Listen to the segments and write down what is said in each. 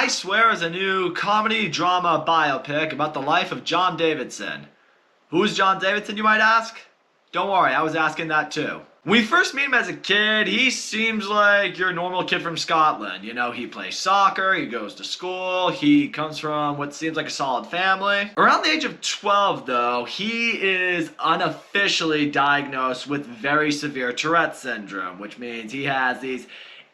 I Swear is a new comedy drama biopic about the life of John Davidson. Who's John Davidson, you might ask? Don't worry, I was asking that too. When we first meet him as a kid, he seems like your normal kid from Scotland. You know, he plays soccer, he goes to school, he comes from what seems like a solid family. Around the age of 12, though, he is unofficially diagnosed with very severe Tourette syndrome, which means he has these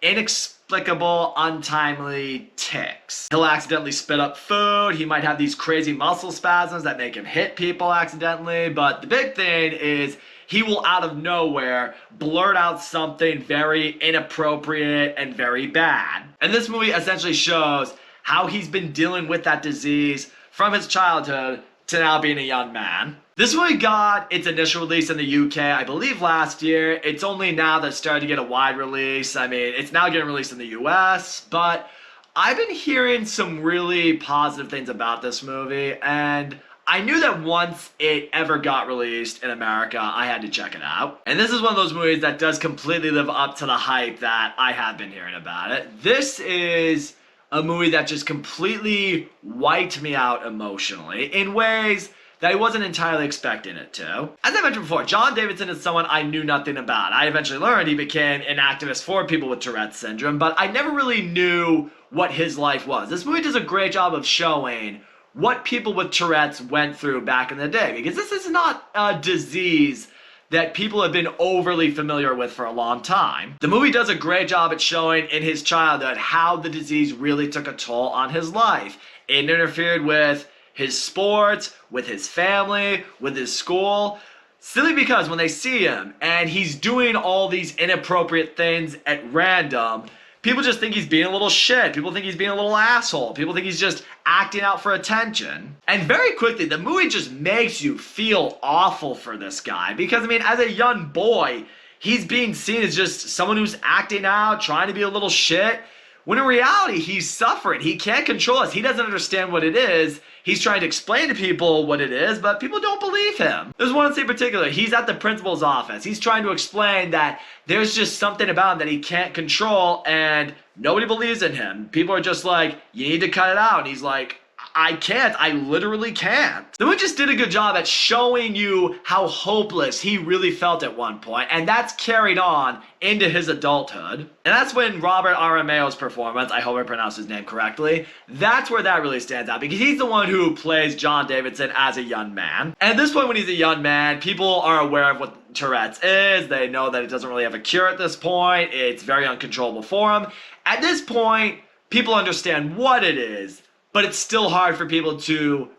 inexplicable, untimely tics. He'll accidentally spit up food, he might have these crazy muscle spasms that make him hit people accidentally, but the big thing is he will out of nowhere blurt out something very inappropriate and very bad. And this movie essentially shows how he's been dealing with that disease from his childhood to now being a young man. This movie got its initial release in the UK, I believe last year. It's only now that it's started to get a wide release. I mean, it's now getting released in the US, but I've been hearing some really positive things about this movie, and I knew that once it ever got released in America, I had to check it out. And this is one of those movies that does completely live up to the hype that I have been hearing about it. This is a movie that just completely wiped me out emotionally in ways that I wasn't entirely expecting it to. As I mentioned before, John Davidson is someone I knew nothing about. I eventually learned he became an activist for people with Tourette syndrome, but I never really knew what his life was. This movie does a great job of showing what people with Tourette's went through back in the day, because this is not a disease that people have been overly familiar with for a long time. The movie does a great job at showing in his childhood how the disease really took a toll on his life. It interfered with his sports, with his family, with his school, simply because when they see him and he's doing all these inappropriate things at random, people just think he's being a little shit. People think he's being a little asshole. People think he's just acting out for attention. And very quickly, the movie just makes you feel awful for this guy. Because, I mean, as a young boy, he's being seen as just someone who's acting out, trying to be a little shit, when in reality, he's suffering. He can't control us. He doesn't understand what it is. He's trying to explain to people what it is, but people don't believe him. There's one scene in particular. He's at the principal's office. He's trying to explain that there's just something about him that he can't control, and nobody believes in him. People are just like, you need to cut it out. And he's like, I can't. I literally can't. The movie just did a good job at showing you how hopeless he really felt at one point, and that's carried on into his adulthood. And that's when Robert Aramayo's performance, I hope I pronounced his name correctly, that's where that really stands out, because he's the one who plays John Davidson as a young man. And at this point, when he's a young man, people are aware of what Tourette's is. They know that it doesn't really have a cure at this point. It's very uncontrollable for him. At this point, people understand what it is, but it's still hard for people to,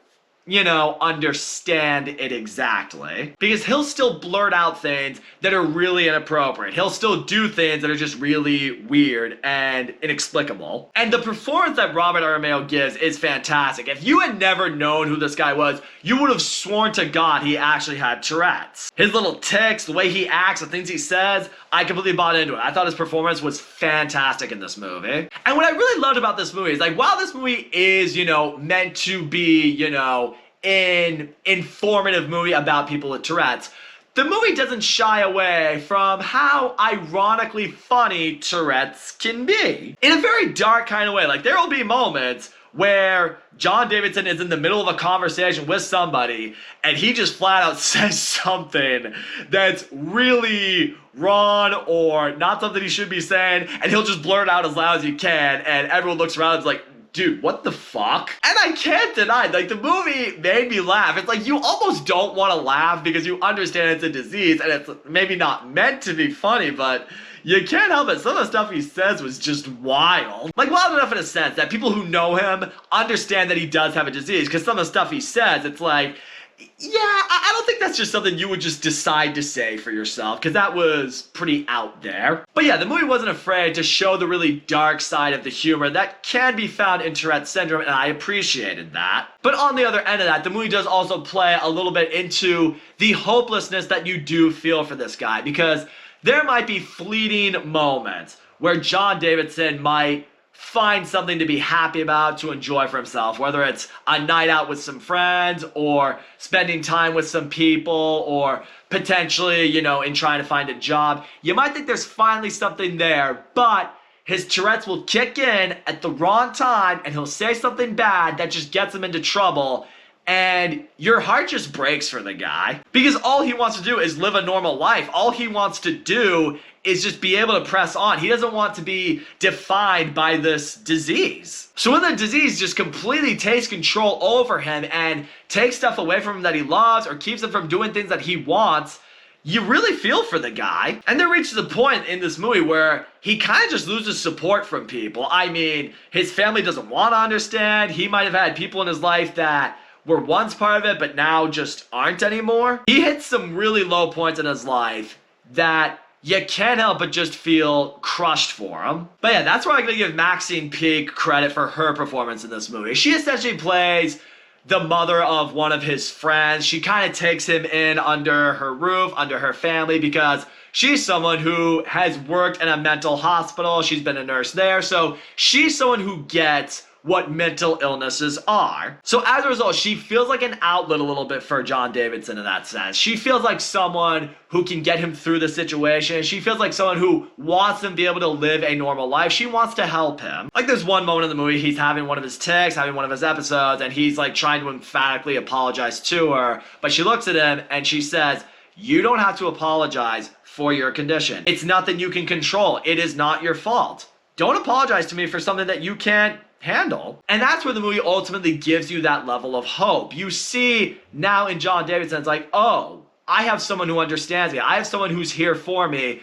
understand it exactly. Because he'll still blurt out things that are really inappropriate. He'll still do things that are just really weird and inexplicable. And the performance that Robert Aramayo gives is fantastic. If you had never known who this guy was, you would have sworn to God he actually had Tourette's. His little tics, the way he acts, the things he says, I completely bought into it. I thought his performance was fantastic in this movie. And what I really loved about this movie is, like, while this movie is, meant to be, an informative movie about people with Tourette's, the movie doesn't shy away from how ironically funny Tourette's can be. In a very dark kind of way. Like, there will be moments where John Davidson is in the middle of a conversation with somebody and he just flat out says something that's really wrong or not something he should be saying, and he'll just blurt it out as loud as he can, and everyone looks around and is like, dude, what the fuck? And I can't deny, like, the movie made me laugh. It's like, you almost don't want to laugh because you understand it's a disease and it's maybe not meant to be funny, but you can't help it. Some of the stuff he says was just wild. Like, wild enough in a sense that people who know him understand that he does have a disease, because some of the stuff he says, it's like, yeah, I don't think that's just something you would just decide to say for yourself, because that was pretty out there. But yeah, the movie wasn't afraid to show the really dark side of the humor that can be found in Tourette syndrome, and I appreciated that. But on the other end of that, the movie does also play a little bit into the hopelessness that you do feel for this guy, because there might be fleeting moments where John Davidson might find something to be happy about, to enjoy for himself, whether it's a night out with some friends or spending time with some people or potentially, in trying to find a job. You might think there's finally something there, but his Tourette's will kick in at the wrong time and he'll say something bad that just gets him into trouble. And your heart just breaks for the guy because all he wants to do is live a normal life. All he wants to do is just be able to press on. He doesn't want to be defined by this disease. So when the disease just completely takes control over him and takes stuff away from him that he loves or keeps him from doing things that he wants, you really feel for the guy. And there reaches a point in this movie where he kind of just loses support from people. I mean, his family doesn't want to understand. He might have had people in his life that were once part of it, but now just aren't anymore. He hits some really low points in his life that you can't help but just feel crushed for him. But yeah, that's where I'm going to give Maxine Peake credit for her performance in this movie. She essentially plays the mother of one of his friends. She kind of takes him in under her roof, under her family, because she's someone who has worked in a mental hospital. She's been a nurse there. So she's someone who gets what mental illnesses are. So as a result, she feels like an outlet a little bit for John Davidson in that sense. She feels like someone who can get him through the situation. She feels like someone who wants him to be able to live a normal life. She wants to help him. Like there's one moment in the movie, he's having one of his tics, having one of his episodes, and he's like trying to emphatically apologize to her, but she looks at him and she says, "You don't have to apologize for your condition. It's nothing you can control. It is not your fault. Don't apologize to me for something that you can't handle." And that's where the movie ultimately gives you that level of hope. You see now in John Davidson, it's like, oh, I have someone who understands me. I have someone who's here for me.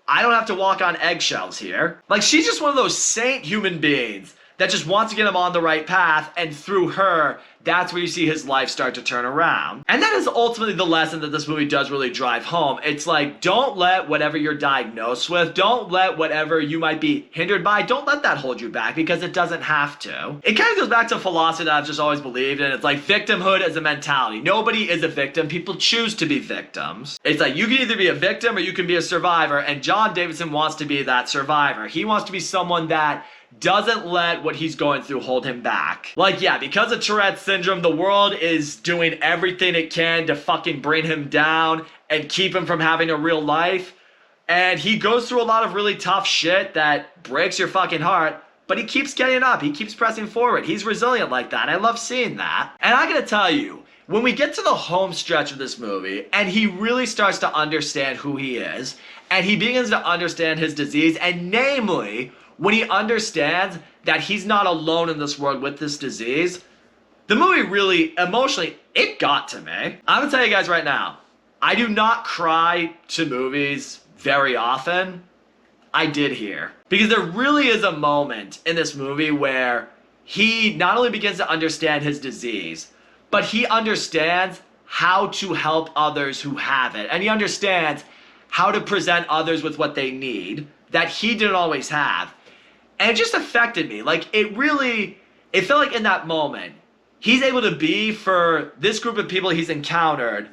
I don't have to walk on eggshells here. Like, she's just one of those saint human beings that just wants to get him on the right path, and through her, that's where you see his life start to turn around. And that is ultimately the lesson that this movie does really drive home. It's like, don't let whatever you're diagnosed with, don't let whatever you might be hindered by, don't let that hold you back, because it doesn't have to. It kind of goes back to a philosophy that I've just always believed in. It's like victimhood is a mentality. Nobody is a victim. People choose to be victims. It's like you can either be a victim or you can be a survivor, and John Davidson wants to be that survivor. He wants to be someone that doesn't let what he's going through hold him back. Like, yeah, because of Tourette's syndrome, the world is doing everything it can to fucking bring him down and keep him from having a real life. And he goes through a lot of really tough shit that breaks your fucking heart, but he keeps getting up. He keeps pressing forward. He's resilient like that. I love seeing that. And I gotta tell you, when we get to the home stretch of this movie, and he really starts to understand who he is, and he begins to understand his disease, and namely, when he understands that he's not alone in this world with this disease, the movie really, emotionally, it got to me. I'm gonna tell you guys right now, I do not cry to movies very often. I did here. Because there really is a moment in this movie where he not only begins to understand his disease, but he understands how to help others who have it. And he understands how to present others with what they need that he didn't always have. And it just affected me. Like, it felt like in that moment, he's able to be for this group of people he's encountered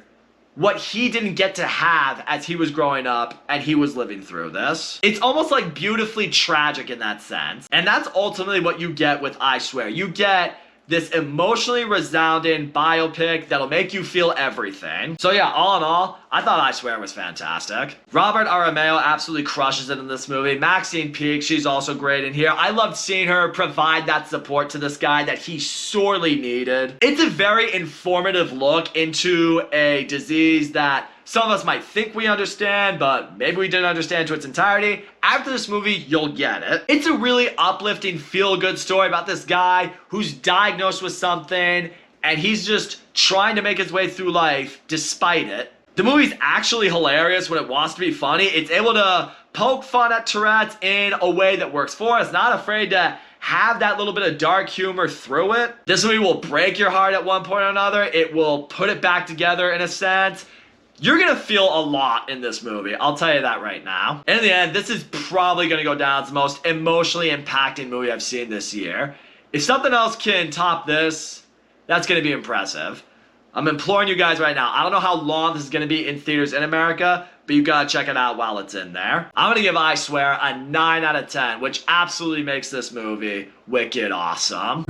what he didn't get to have as he was growing up and he was living through this. It's almost like beautifully tragic in that sense. And that's ultimately what you get with I Swear. You get this emotionally resounding biopic that'll make you feel everything. So yeah, all in all, I thought I Swear was fantastic. Robert Aramayo absolutely crushes it in this movie. Maxine Peake, she's also great in here. I loved seeing her provide that support to this guy that he sorely needed. It's a very informative look into a disease that some of us might think we understand, but maybe we didn't understand to its entirety. After this movie, you'll get it. It's a really uplifting, feel-good story about this guy who's diagnosed with something, and he's just trying to make his way through life despite it. The movie's actually hilarious when it wants to be funny. It's able to poke fun at Tourette's in a way that works for us, not afraid to have that little bit of dark humor through it. This movie will break your heart at one point or another. It will put it back together in a sense. You're gonna feel a lot in this movie, I'll tell you that right now. And in the end, this is probably gonna go down as the most emotionally impacting movie I've seen this year. If something else can top this, that's gonna be impressive. I'm imploring you guys right now. I don't know how long this is gonna be in theaters in America, but you gotta check it out while it's in there. I'm gonna give I Swear a 9 out of 10, which absolutely makes this movie wicked awesome.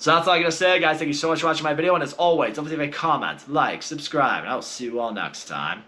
So that's all I'm going to say, guys. Thank you so much for watching my video. And as always, don't forget to comment, like, subscribe, and I'll see you all next time.